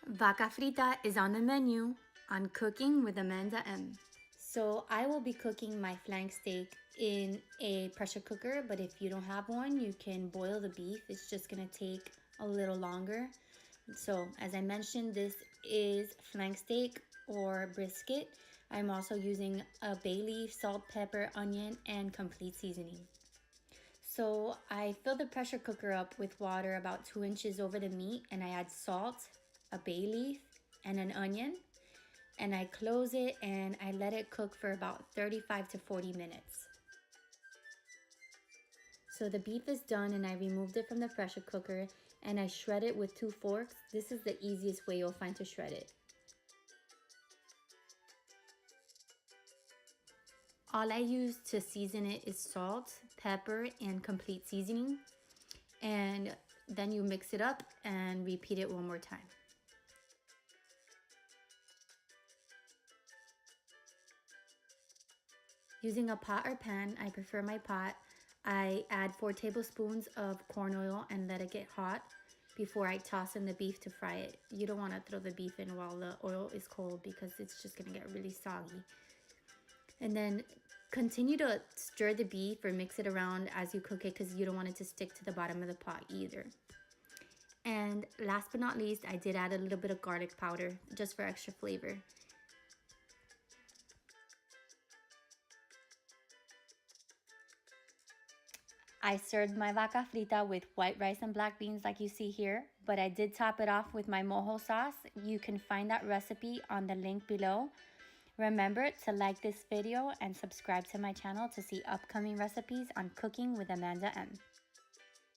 Vaca Frita is on the menu on Cooking with Amanda M. So I will be cooking my flank steak in a pressure cooker, but if you don't have one, you can boil the beef. It's just gonna take a little longer. So as I mentioned, this is flank steak or brisket. I'm also using a bay leaf, salt, pepper, onion, and complete seasoning. So I fill the pressure cooker up with water about 2 inches over the meat, and I add salt, a bay leaf, and an onion. And I close it and I let it cook for about 35 to 40 minutes. So the beef is done and I removed it from the pressure cooker and I shred it with 2 forks. This is the easiest way you'll find to shred it. All I use to season it is salt, pepper, and complete seasoning. And then you mix it up and repeat it one more time. Using a pot or pan, I prefer my pot, I add 4 tablespoons of corn oil and let it get hot before I toss in the beef to fry it. You don't want to throw the beef in while the oil is cold because it's just going to get really soggy. And then continue to stir the beef or mix it around as you cook it because you don't want it to stick to the bottom of the pot either. And last but not least, I did add a little bit of garlic powder just for extra flavor. I served my vaca frita with white rice and black beans like you see here, but I did top it off with my mojo sauce. You can find that recipe on the link below. Remember to like this video and subscribe to my channel to see upcoming recipes on Cooking with Amanda M.